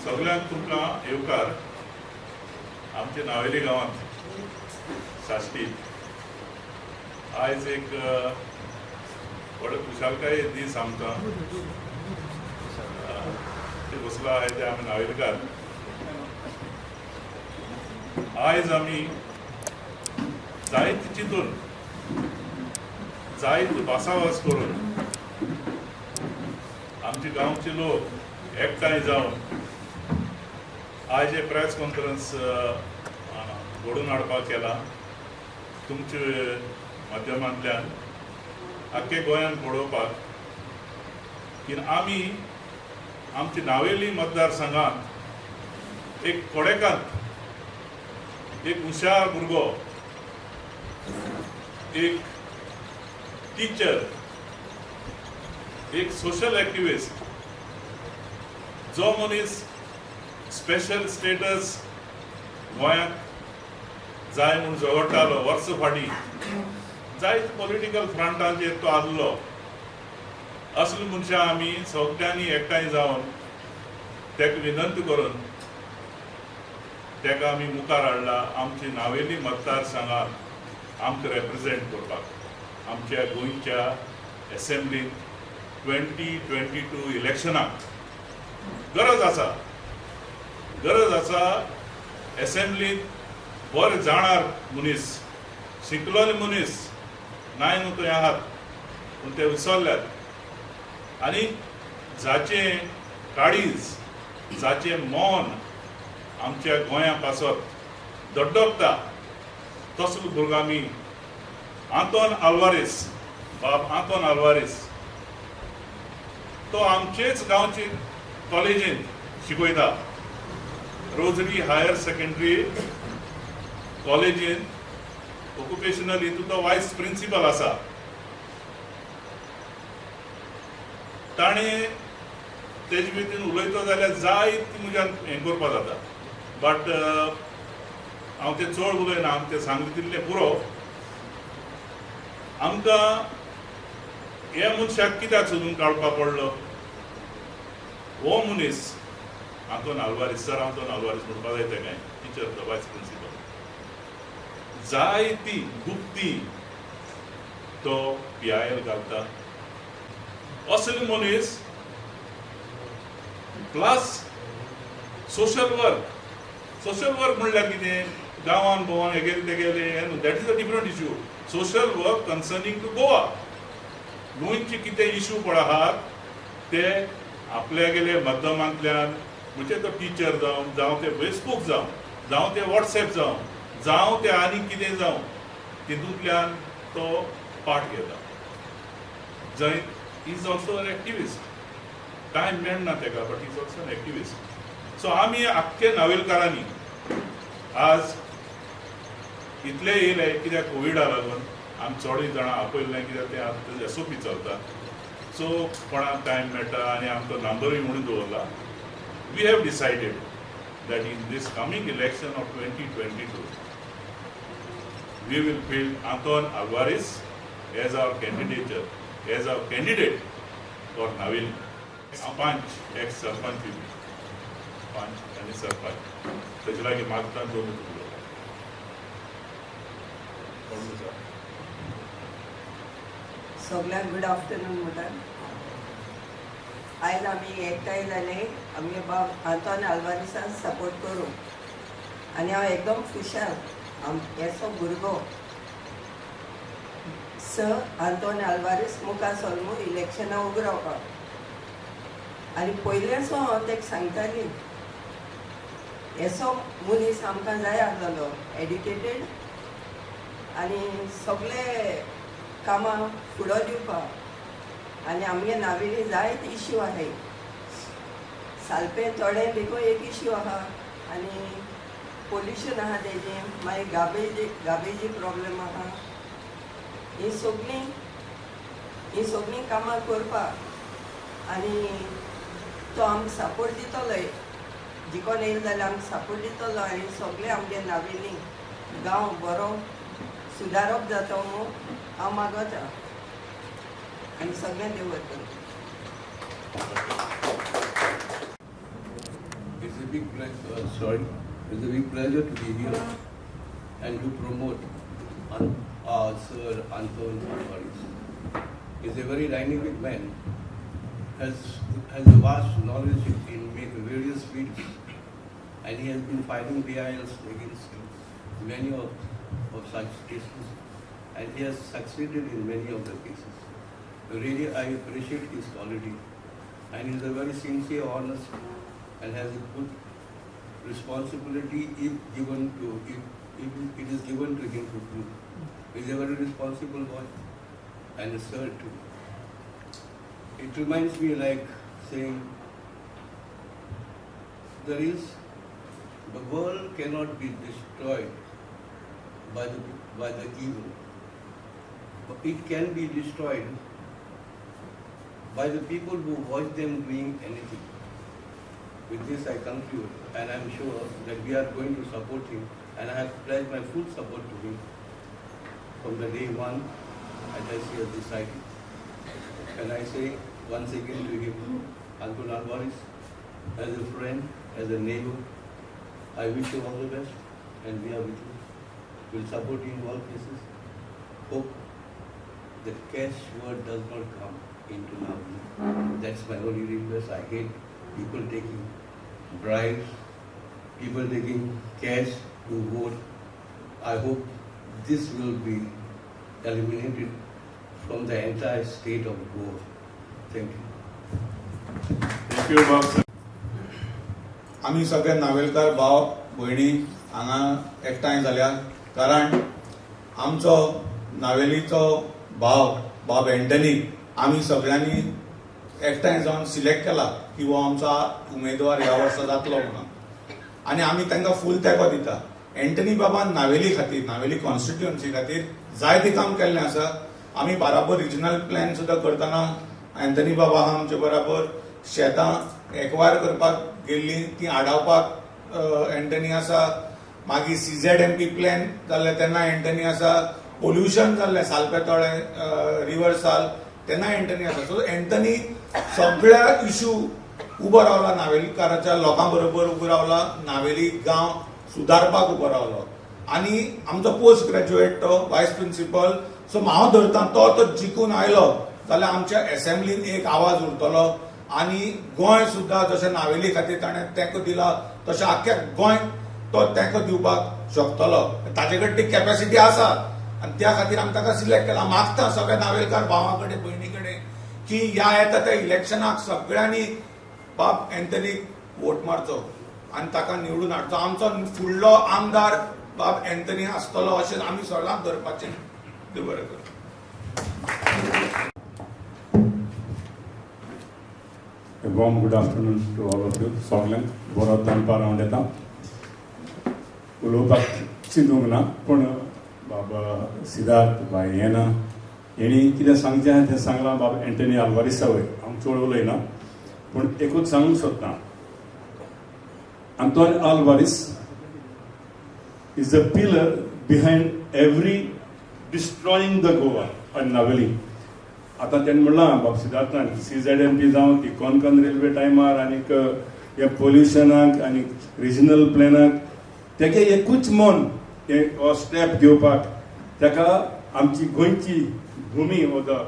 सगळ्यांक तुमकां येवकार आमच्या नावेली गांवांत साश्टीत आयज एक व्हड खुशालकाय दीस आमकां ते बसला आहे ते आमी नावेलकार आयज आमी जायत चिंतून जायत भासाभास करून आमचे गांवचे लोक एकठांय जावन आज एक प्रेस कॉन्फरन्स घडोवन हाडपाक केला तुमचे माध्यमांतल्यान आख्खे गोंयांत पळोवपाक की आमी आमच्या नावेली मतदारसंघांत एक कोडेकांत एक हुशार भुरगो एक टीचर एक सोशल एक्टिविस्ट जो मनीस स्पेशल स्टेटस गोंयांत जाय म्हूण झगडटालो वर्स फाटीं जायत पॉलिटिकल फ्रंटांचेर तो आसलो असले मनशां आमी सगळ्यांनी एकठांय जावन ताका विनंती करून ताका आमी मुखार हाडला आमची नावेली मतदारसंघांत आमकां रिप्रेझेंट करपाक आमच्या गोंयच्या असेंब्लींत 2022 इलेक्शनाक गरज आसा असेंब्लींत बरे जाणार मनीस शिकलोले मनीस नाय न्हू थंय आहात पूण ते विसरल्यात आनी जाचें काळीज जाचें मौन आमच्या गोंया पासत दड्डकता तसलो भुरगो आमी आंतोन आल्वारीस बाब आंतोन आल्वारीस तो आमचेच गांवचे कॉलेजींत शिकयता रोजरी हायर सेकंडरी कॉलेजींत ऑक्युपेशनल हितून तो वायस प्रिंसिपल आसा ताणें तेजे भितर उलयता जाल्यार जायत म्हज्यान हें करपा जाता बट हांव तें चड उलयना हांव तें सांगलें तितलें पुरो आमकां हे मनशाक कित्याक सोदून काडपा पडलो हो मनीस आंतोन आल्वारीस सर आंतोन आल्वारीस म्हणपा जाय तेका टिचर तो वायस प्रिंसिपल जायती गुप्ती तो PIL घालता असले मनीस प्लस सोशल वर्क म्हणल्यार कितें गांवान भोंवन हे गेले ते गेले that is a different issue social work concerning to Goa गोंयचे कितें इश्यू पळय आहात ते आपल्या गेले माध्यमांतल्यान म्हणजे तो टिचर जावं ते फेसबूक जावं ते व्हॉट्सएप जावं ते आनी कितें जावं तितूंतल्यान तो पार्ट घेता जंय is also an activist time मेळना ताका but is also an activist so आमी आख्खे नावेलकारांनी आज इतले येयले कित्याक कोविडा लागून आमी चोडूय जाणां आपयलें कित्याक तें आतां SOP चलता सो कोणाक टायम मेळटा आनी आमचो नंबरूय म्हणून दवरला we have decided that in this coming election of 2022 we will field Anton Alvarez as our candidate for Navil Panch ex-sarpanch Panch and sarpanch ताचे लागीं मागता दोन सगळ्यांक गुड आफ्टरनून म्हणटात आयज आमी एकठांय जाले आमी बाब आंतोन आल्वारीसाक सपोर्ट करूं आनी हांव एकदम खुशाल हेचो भुरगो आंतोन आल्वारीस मुखार सरमू इलेक्शना उबो रावपाक आनी पयलेंचो हांव ताका सांगताली हेचो मनीस आमकां जाय आसलेलो एड्युकेटेड आनी सगळे कामां फुडो दिवपाक आनी आमगे नावेली जायत इश्यू आहाय सालपें थोडे देखून एक इश्यू आहा आनी पोल्युशन आहा तेजें मागीर गाबेजी प्रॉब्लेम आहा ही सगळीं कामां करपाक आनी तो आमकां सपोर्ट दितलो जिखोन येयलो जाल्यार आमकां सपोर्ट दितलो आनी सगळे आमगे नावेली गांव बरो सुदारप जाता म्हणून हांव मागता आनी सगळें देव करता. This It's a big pleasure to be here and to promote Sir Anton Alvarez. He's a very dynamic man, has a vast knowledge in various fields, and he has been fighting BILs against many of such cases, and he has succeeded in many of the cases. Really, I appreciate his quality, and he is a very sincere, honest, and has a good responsibility if it is given to him to do. He is a very responsible boy and a sir too. It reminds me like saying, the world cannot be destroyed by the evil, but it can be destroyed by the people who watch them doing anything. With this I conclude, and I am sure that we are going to support him, and I have pledged my full support to him from the day one as I see has decided. And I say once again to him, Anton Alvarez, as a friend, as a neighbor, I wish you all the best, and we are with you. We'll support you in all cases. Hope the cash word does not come into now. That's my only request. I hate people taking bribes, people taking cash to vote. I hope this will be eliminated from the entire state of Goa. Thank you. Thank you, Bob. आम्ही सगळे नावेलकार भाव भयणी हांगा एकठांय जाल्यात कारण आमचो नावेलीचो भाव बाब एंटनी आम्ही सगळ्यांनी एकठांय जावन सिलेक्ट केला की हो आमचा उमेदवार ह्या वर्सा जातलो म्हणून आनी आमी तांकां फूल तेंको दिता. एंटनी बाबान नावेली खातीर नावेली कॉन्स्टिट्युएन्सी खातीर जायतें काम केल्लें आसा. आमी बाराबर रिजनल प्लॅन सुद्दां करतना एंटनी बाबा आहा आमचे बराबर शेतां एकवार करपाक गेल्लीं ती आडावपाक एंटनी आसा. मागीर CZMP प्लॅन जाल्ले तेन्ना एंटनी आसा. पोल्युशन जाल्लें सालपेतोळे रिवर साल तेन्ना एंटनी आसा. सो एंटनी सगळ्या इश्यू उबो रावला नावेलीकाराच्या लोकां बरोबर उबो रावला. नावेली गांव सुदारपाक उबो रावलो आनी आमचो पोस्ट ग्रॅज्युएट तो वायस प्रिंसिपल. सो हांव धरता तो जिखून आयलो जाल्यार आमच्या असेंब्लीन एक आवाज उरतलो आनी गोंय सुद्दां जशें नावेली खातीर ताणें तेंको दिला तशें आख्ख्या गोंय तो तेंको दिवपाक शकतलो. ताचे कडेन ती कॅपॅसिटी आसा आनी त्या खातीर आमी ताका सिलेक्ट केला. मागता सगळ्या नावेलकार भावां कडेन भयणी कडेन की ह्या येता त्या इलेक्शनाक सगळ्यांनी बाब एंटनीक वोट मारचो आनी ताका निवडून हाडचो. आमचो फुडलो आमदार बाब एंटनी आसतलो अशें आमी सगळ्यांक धरपाचें. देव बरें करूं. A warm good afternoon to all of you. सगळ्यांक बरो दनपार हांव दिता. उलोवपाक चिंतूंक ना पूण बाबा सिद्धार्थ बाय येना हेणी कितें सांगचें आहा तें सांगलां बाबा एंटनी आल्वारिसा वयर. हांव चड उलयना पूण एकूच सांगूंक सोदतां. Anton Alvarez is the pillar behind every destroying the Goa and Naveli. आतां तेणें म्हणलां बाब सिद्धार्थान CZMP जावं ती कोंकण रेल्वे टायमार आनीक ह्या पोल्युशनाक आनी रिजनल प्लॅनाक तेगे एकूच मन हो स्टेप घेवपाक. ताका आमची गोंयची भुमी वो the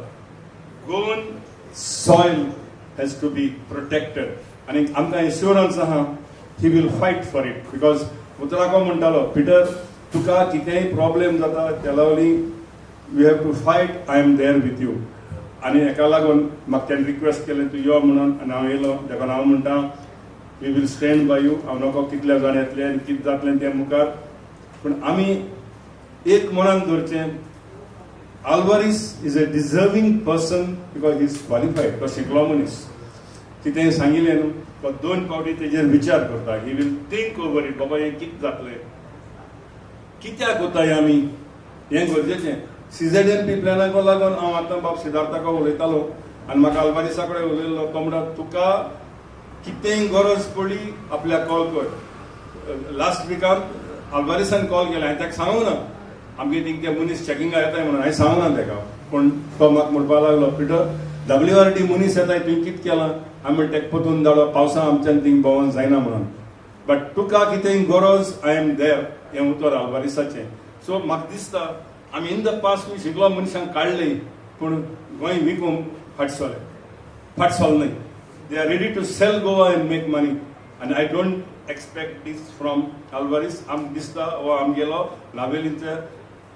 Goan soil has to be protected आनी आमकां एश्युरन्स आहा he will fight for it. Because उतराको म्हणटालो पिटर तुका कितेंय प्रॉब्लेम जाता तेलावली we have to fight. I am there with you. आनी हेका लागून म्हाका तेणें रिक्वेस्ट केलें तूं यो म्हणून आनी हांव येयलो. देखून हांव म्हणटा we will stand by you. हांव नको कितले जाण येतले आनी कितें जातलें तें मुखार पूण आमी एक मनान धरचें. Alvares is a deserving person because he is qualified. तो शिकलो मनीस. कितें सांगिल्लें न्हू तो 2 फावटी तेजेर विचार करता. He will think over it. बाबा हें कितें जातलें कित्याक कोताय आमी हें गरजेचें. CZMP प्लॅनाक लागून हांव आतां बाब सिद्धार्थाक उलयतालो आनी म्हाका आल्वारिसा कडेन उलयल्लो. तो म्हणटा तुका कितेंय गरज पडली आपल्याक कॉल कर. लास्ट विकाक आल्वारिसान कॉल केलें. हांवें ताका सांगूंक ना आमगे थिंग ते मनीस चॅकिंगाक येताय म्हणून. हांवें सांगूंक ना ताका पूण तो म्हाका म्हणपाक लागलो पिटर WRD मनीस येताय तुवें कितें केलां. हांवें म्हणलें ताका परतून धाडो पावसा आमच्यान थिंग भोंवोन जायना म्हणून. बट तुका कितें गरज आय एम देर हें उतर आल्वारिसाचें. सो म्हाका दिसता आमी इन द पास्ट शिकलो मनशांक काडलें पूण गोंय विकूंक फाट सोलनाय. They are ready to sell Goa and make money, and I don't expect this from Alvarez. Am dista or am gelo Navelinche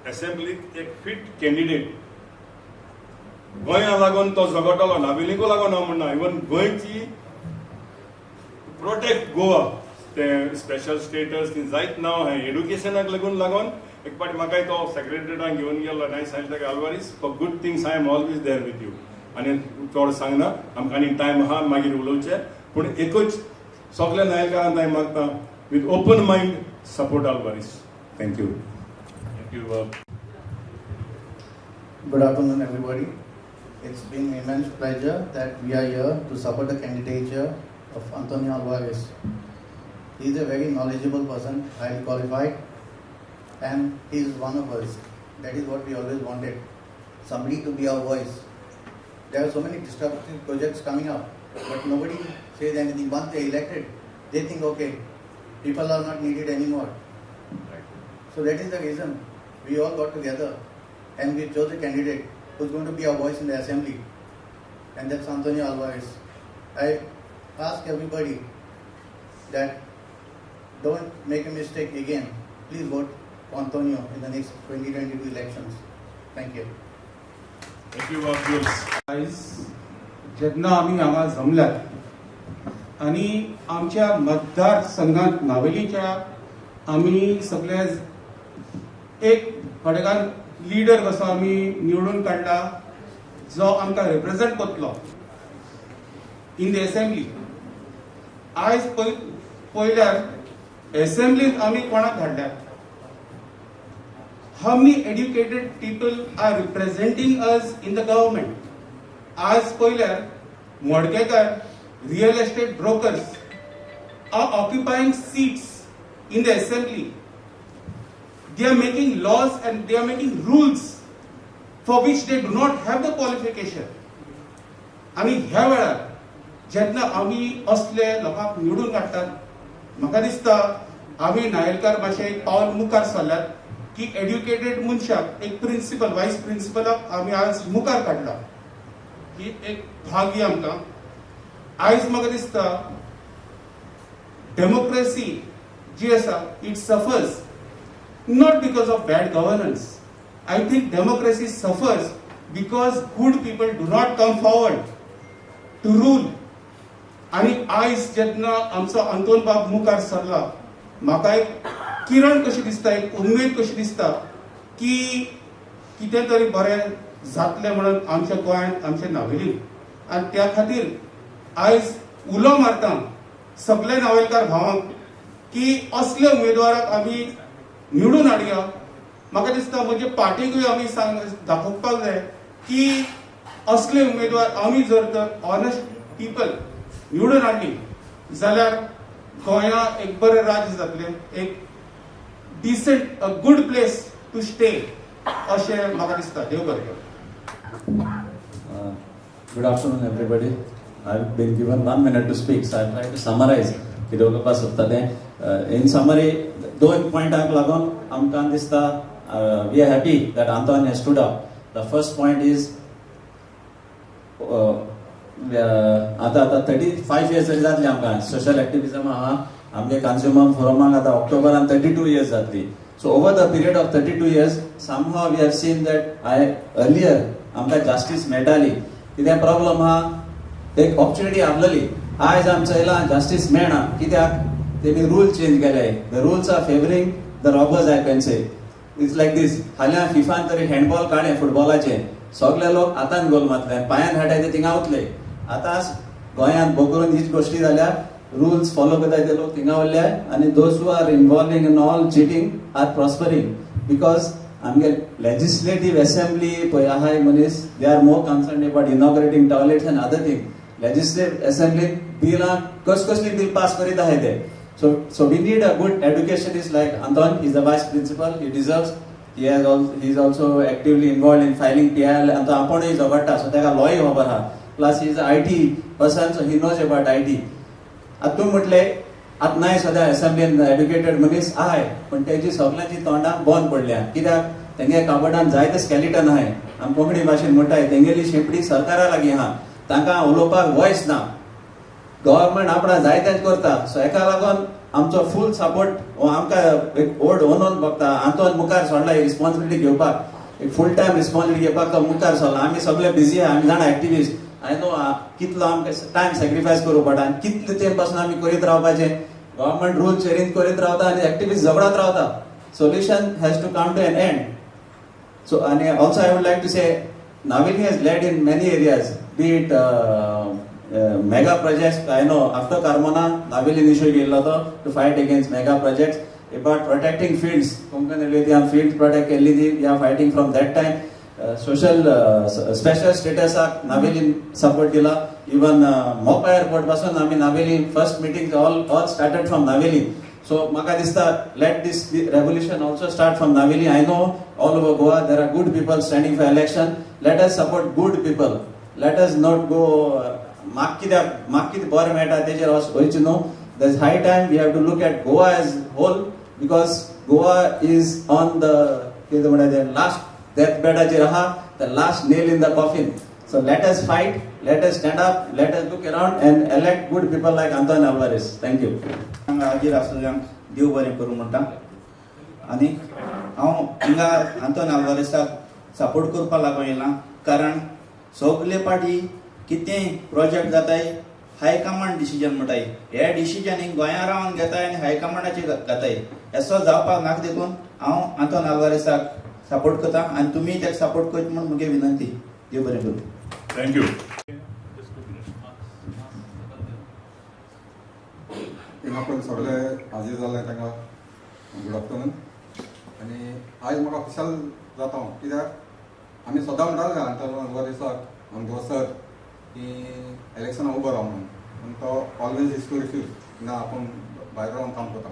assembly एक fit candidate. Goya lagon to zagotalo Navelingo lagon amna even goyची protect Goa. The special status in right now है education lagon एक पाटी म्हाका तो secretary घेवन गेलो नाही सांगता की Alvarez for good things I am always there with you. आनी चड सांगना आमकां आनी टायम आहा मागीर उलोवचें पूण एकूच सगल्या नायकांक हांव मागता with open mind support Alvarez. Thank you. Thank you. Good afternoon, everybody. It's been an immense pleasure that we are here to support the candidature of Antonio Alvarez. He is a very knowledgeable person, highly qualified, and he is one of us. That is what we always wanted. Somebody to be our voice. There are so many disruptive projects coming up, but nobody says anything. Once they are elected, they think, okay, people are not needed anymore. So that is the reason we all got together and we chose a candidate who's going to be our voice in the assembly, and that's Antonio Alvarez. I ask everybody that don't make a mistake again. Please vote for Antonio in the next 2022 elections. Thank you. Thank you, Abdul. आयज जेन्ना आमी हांगा जमल्यात आनी आमच्या मतदारसंघात नावेलीच्या आमी सगळे एक कडेकान लिडर कसो आमी निवडून काडला जो आमकां रिप्रेझेंट करतलो इन द असेंब्ली. आयज पयल्यार असेंब्लीत आमी कोणाक धाडल्यात? How many educated people are representing us in the government? As Poiler, Modkekar, real estate brokers are occupying seats in the assembly. They are making laws and they are making rules for which they do not have the qualification. आमी ह्या वेळार जेन्ना आमी असले लोकांक निवडून काडटात म्हाका दिसता आमी नायलकार भाशेन पावल मुखार सरल्यात की एड्युकेटेड मनशाक एक प्रिंसिपल वायस प्रिंसिपलाक आमी आज मुखार काडला. ही एक भाग्य आमकां. आयज म्हाका दिसता डेमोक्रेसी जी आसा it suffers not because of bad governance. I think democracy suffers because good people do not come forward to rule. आनी आयज जेन्ना आमचो अंतोन बाब मुखार सरला म्हाका एक किरण कशी दिसता, एक उमेद कशी दिसता की कितें तरी बरें जातलें म्हणून आमच्या गोंयांत आमच्या नावेलीन. आनी त्या खातीर आयज उलो मारता सगळे नावेलकार भावांक की असले उमेदवाराक आमी निवडून हाडया. म्हाका दिसता म्हणजे पार्टीकूय आमी दाखोवपाक जाय की असले उमेदवार आमी जर तर ऑनेस्ट पीपल निवडून हाडली जाल्यार गोंयांत एक बरें राज्य जातलें, एक decent, a good place to stay. अशें म्हाका दिसता. देव बरें करूं. Good afternoon, everybody. I've been given 1 minute to speak, so I'll try to summarize कितें उलोवपाक सोदता तें. In summary, दोन पॉयंटाक लागून आमकां दिसता we are happy that Antonio has stood up. The first point is आतां 35 years जरी जातली आमकां सोशल एक्टिविजम आहा आमगे कन्झ्युमर फोरमाक आतां ऑक्टोबरान 32 years जातली. So over the period of 32 years somehow we have seen that earlier आमकां जस्टीस मेळटाली. कितें प्रॉब्लम आहा एक ऑपॉर्च्युनिटी आसलेली. आयज आमच्या येयला जस्टीस मेळना कित्याक तेमी रूल चेंज केले. The rules are favouring the robbers I can say. It's like this. हाल्यां फिफान तरी हँडबॉल काडलें फुटबॉलाचें. सगळे लोक आतां गोल मारतले पांयान हाडटाय ते थिंगा वतले. आतां गोंयांत भोव करून हीच गोश्टी जाल्यार rules follow करता ते लोक थिंगा उरले आनी those who are involving in all cheating are prospering because आमगे legislative assembly पळय आहा मनीस they are more concerned about inaugurating toilets and other thing. Legislative assembly बिलां कसली बिल पास करीत आहाय ते. So we need a good educationist like Anton. He is the vice principal. He deserves. He is also actively involved in filing PIL. And आपूणय झगडटा so ताका लॉय खबर आहा. Plus he is an IT person so he knows about IT. तूं म्हटले आतां नाय सद्या असेंब्लीन educated मनीस आहाय पण तेजी सगळ्यांची तोंडां बंद पडल्या कित्याक तेंगे काबडान जायते स्केलिटन आहाय आमी कोंकणी भाशेन म्हणटाय तेंगेली शेपडी सरकारा लागीं आहा तांकां उलोवपाक वॉयस ना गव्हर्मेंट आपणा जायतेच करता सो हेका लागून आमचो फूल सपोर्ट हो आमकां एक ओड ओनोन बघता आंतोन मुखार सोडला ही रिस्पॉन्सिबिलिटी घेवपाक एक फूल टायम रिस्पॉन्सिबिलिटी घेवपाक तो मुखार सोडला आमी सगळे बिजी आहा आमी जाणा एक्टिविस्ट आय नो कितलो आमकां टायम सॅक्रिफायस करूं पडटा आनी कितले तेंप पासून आमी करीत रावपाचें गव्हर्मेंट रूल चेरीत करीत रावता आनी एक्टिविस्ट झगडत रावता solution has to come to an end so आनी also I would like to say Navelim has led in many areas be it mega projects. I know after Carmona, Naveli initially गेलो तो to fight against mega projects. About protecting fields, Konkan area field protect केली थी. We are fighting from that time. Social special status a Naveli support दिला. Even Mopa airport पासून आम्ही Naveli first meetings all started from Naveli. So म्हाका दिसता let this revolution also start from Naveli. I know all over Goa there are good people standing for election. Let us support good people. Let us not go. म्हाका कितें बरें मेळटा तेजेर वयचें न्हू there is high time we have to look at Goa as whole because Goa is on the कितें म्हणटा तें लास्ट डेथ बेडाचेर आहा the last nail in the coffin so let us fight let us stand up let us look around and elect good people like Antony Alvares thank you हाजीर आसुल्यांक देव बरें करूं म्हणटा आनी हांव हिंगा आंतोनी आल्वारेसाक सपोर्ट करपा लागून येयलां कारण सगळे पार्टी कितेंय प्रोजेक्ट जाताय हायकमांड डिसिजन म्हणटाय हे डिसिजन गोंया रावन घेताय आनी हायकमांडाचेर घाताय असो जावपाक नाका देखून हांव आंतोनी आल्वारेसाक सपोर्ट करता आनी तुमी ताका सपोर्ट करता म्हूण म्हगे विनंती देव बरें करूं थँक्यू आपण सगळे हाजीर जाल्ले तांकां गूड आफ्टरनून आनी आयज म्हाका खुशाल जाता कित्याक आमी सदां म्हणटाले आंतोनी आल्वारेसाक आमचो सर की इलेक्शना उबो राव म्हणून पूण तो ऑलवेज इज टू रिफ्यूज ना आपूण भायर रावन काम करता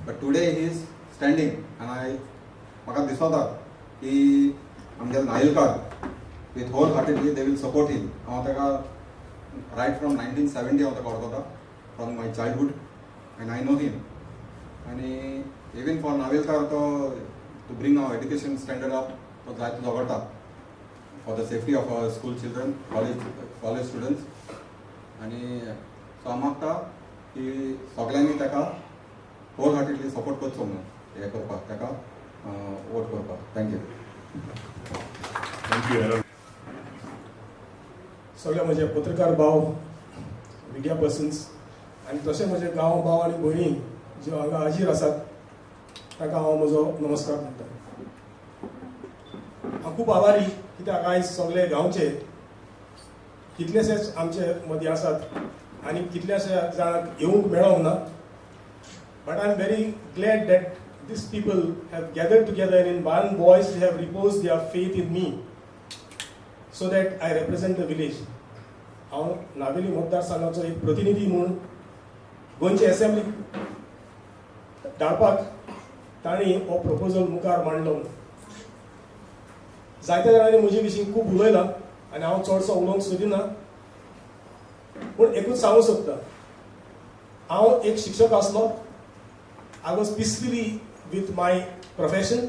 but today he is standing आनी म्हाका दिसता की आमगे नायलकार with whole heartedly they will support him हांव ताका रायट फ्रॉम 1970 हांव ताका वळखता from my childhood and I know him आनी इवन फॉर नावेलकार तो to bring our education standard up तो जायतो झगडटा for the safety of our school children, college students, आणि सो हांव मागता की सगळ्यांनी ताका होल हार्टेडली सपोर्ट करचो म्हणून हें करपाक ताका वोट करपाक थँक्यू थँक्यू सगळे म्हजे पत्रकार भाव मिडिया पर्सन्स आनी तशें म्हजे गांव भाव आनी भयणी ज्यो हांगा हाजीर आसात ताका हांव म्हजो नमस्कार म्हणटा हांव खूब आभारी कित्याक आयज सगळे गांवचे कितलेशेच आमचे मदीं आसात आनी कितल्याशे जाणांक येवंक मेळोंक ना but I am very glad that these people have gathered together in one voice. They have reposed their faith in me so that I represent the village. हांव नावेली मतदारसंघाचो एक प्रतिनिधी म्हणून गोंयचे असेंब्ली धाडपाक तांणी हो प्रपोजल मुखार मांडलो जायत्या जाणांनी म्हजे विशीं खूब उलयलां आनी हांव चडसो उलोवंक सोदिना पूण एकूच सांगूंक सोदतां हांव एक शिक्षक आसलो I was peacefully with my profession,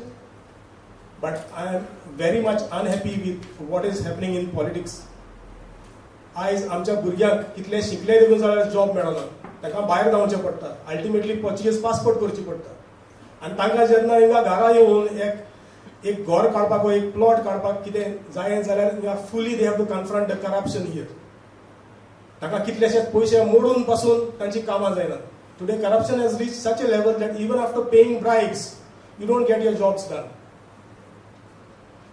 but I am very much unhappy with what is happening in politics. आयज आमच्या भुरग्यांक कितले शिकले देखून जाल्यार जॉब मेळना ताका भायर धांवचें पडटा अल्टिमेटली पर्चेस पासपोर्ट करची पडटा आनी तांकां जेन्ना हिंगा घरा येवन एक घर काडपाक वा एक प्लॉट काडपाक कितें जायें जाल्यार हिंगा फुली they have to confront the corruption here ताका कितलेशेच पयशे मोडून पासून तांची कामां जायनात. Today corruption has reached such a level that even after paying bribes, you don't get your jobs done.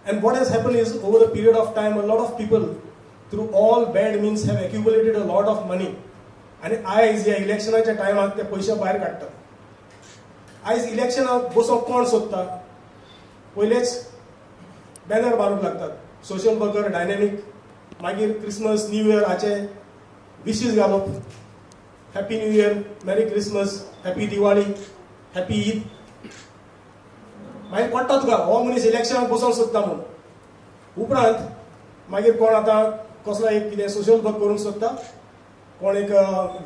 And what has happened is, over a period of time, a lot of people, through all bad means, have accumulated a lot of money. And आयज ह्या इलेक्शनाच्या टायमार ते पयशे भायर काडटात. आयज इलेक्शनाक बसोवंक कोण सोदता? पयलेच बॅनर मारूंक लागतात. सोशल वर्कर, डायनॅमिक, मागीर क्रिसमस, न्यू इयर हाचे विशीस घालप. हॅपी न्यू इयर, मेरी Christmas, happy Diwali, happy Eid. मागीर पडटा तुका हो मनीस इलेक्शनाक बसोवंक सोदता म्हणून. उपरांत मागीर कोण आतां कसलो एक कितें सोशल वर्क करूंक सोदता, कोण एक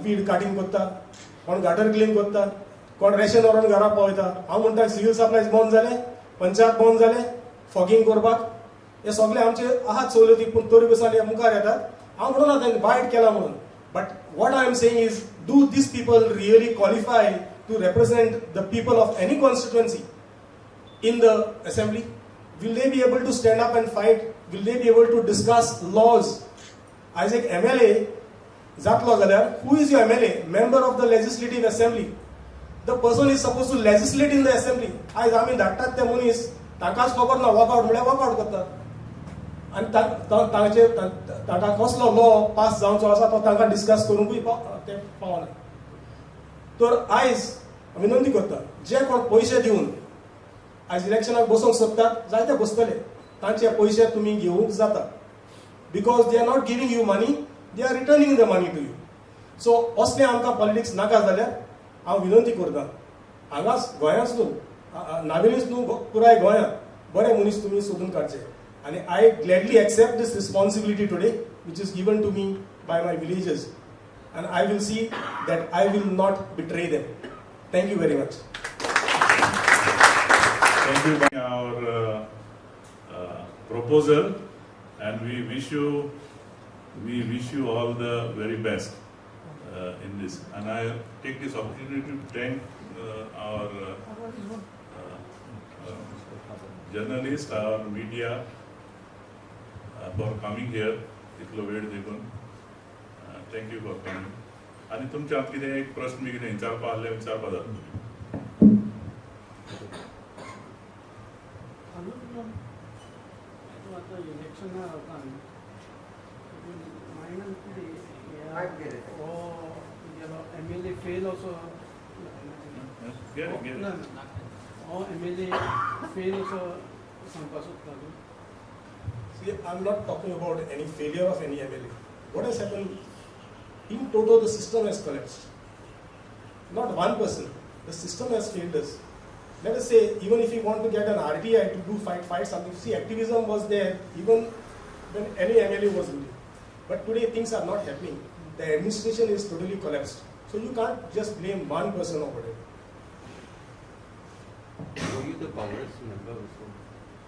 वीड काटींग करता, कोण गटर क्लीन करता, कोण रेशन व्हरून घरा पावयता. हांव म्हणटा सिव्हिल सप्लायज बंद जाले, पंचायत बंद जाले, फॉगिंग करपाक हे सगळे आमचे आहात सवलती, पूण तरी पासून हे मुखार येतात. हांव म्हणना तांणी वायट केला म्हणून, but what I am saying is, do these people really qualify to represent the people of any constituency in the assembly? Will they be able to stand up and fight? Will they be able to discuss laws? As एक MLA जातलो जाल्यार, who is your MLA? Member of the Legislative Assembly. The person is supposed to legislate in the assembly. आज आमी धाडटात ते मनीस, ताकाच खबर ना वॉकआउट म्हळ्यार वॉकआउट करतात. आनी ताका कसलो लॉ पास जावचो आसा तो तांकां डिस्कस करूंकूय ते पावना. तर आयज विनंती करता, जे कोण पयशे दिवन आयज इलेक्शनाक बसूंक सोदतात, जायते बसतले, तांचे पयशे तुमी घेवंक जाता. Because they are not giving you money, they are returning the money to you. So असले आमकां पॉलिटिक्स नाका जाल्यार हांव विनंती करतां, हांगाच गोंयांच न्हू, नावेलीच न्हू, पुराय गोंयांत बरे मनीस तुमी सोदून काडचे. आनी I gladly accept this responsibility today which is given to me by my villagers. And I will see that I will not betray them. Thank you very much. Thank you for our proposal, and we wish you all the very best in this. And I take this opportunity to thank our journalists, our media for coming here. इतलो वेळ देखून. Thank you for coming. आनी तुमच्या हात कितें एक प्रश्न बी कितें विचारपा आहले विचारपा जाता. MLA fail also. MLA fail also सांगपा सोदता. See, I'm not talking about any failure of any MLA. What has happened? In total, the system has collapsed. Not one person. The system has failed us. Let us say, even if you want to get an RTI to do fight something, see, activism was there even when any MLA was ruling. But today things are not happening. The administration is totally collapsed. So you can't just blame one person over it. Were you the Congress member also?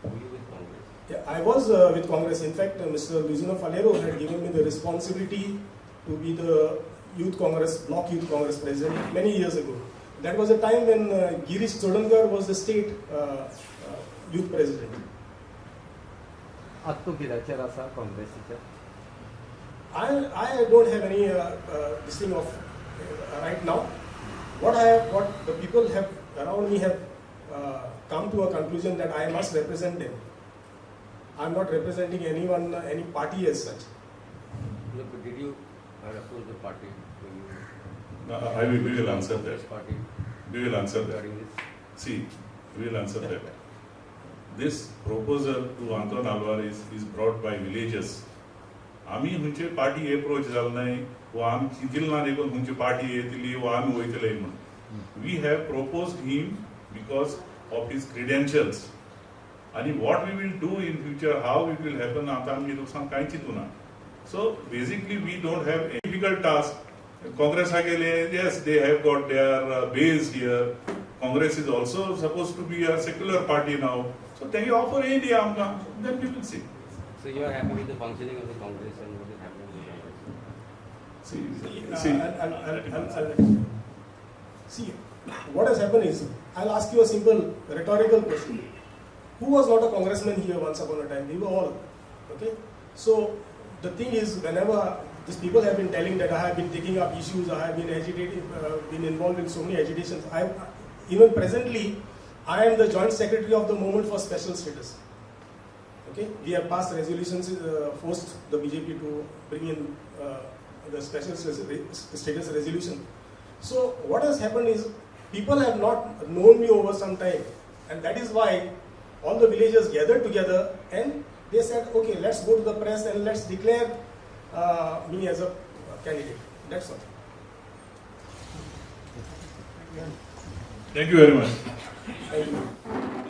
Were you with Congress? Yeah, I was with Congress. In fact, Mr. Luisino Falero had given me the responsibility to be the Youth Congress, Bloc Youth Congress president many years ago. That was a time when Girish Chodhankar was the state youth president. आत्तो कित्याचेर आसा काँग्रेसीच्या? I don't have any this thing of right now. What the people have around me have come to a conclusion that I must represent them. I'm not representing anyone, any party as such. No, but did you approach the party? No, we will answer that. Party We will answer that. regarding this? See, we will answer that. This proposal to Anton Alvarez is brought by villagers. आमी खंयचे party approach जाल नाय, वो आमी चिंतिल ना देखून खंयची party येतली वो आमी वयतले म्हणून. We have proposed him because of his credentials. And what we will do in future, how it will happen, आता आमी तुका कांय चिंतू ना. So basically we don't have any difficult task. Congress yes, they have got their base here. Congress is also supposed to be a secular party now. So they offer India, then we will see. So you are happy with the functioning of the Congress and what is happening with the Congress? See, what has happened is, I'll ask you a simple rhetorical question. Who was not a congressman here once upon a time? We were all. Okay? So the thing is, whenever these people have been telling that I have been taking up issues, I have been agitated, been involved in so many agitations. Even presently, I am the joint secretary of the Movement for Special Status. Okay, we have passed resolutions, forced the BJP to bring in the special status resolution. So what has happened is, people have not known me over some time, and that is why all the villagers gathered together and they said, okay, let's go to the press and let's declare me as a candidate. That's all. Thank you very much. Thank you.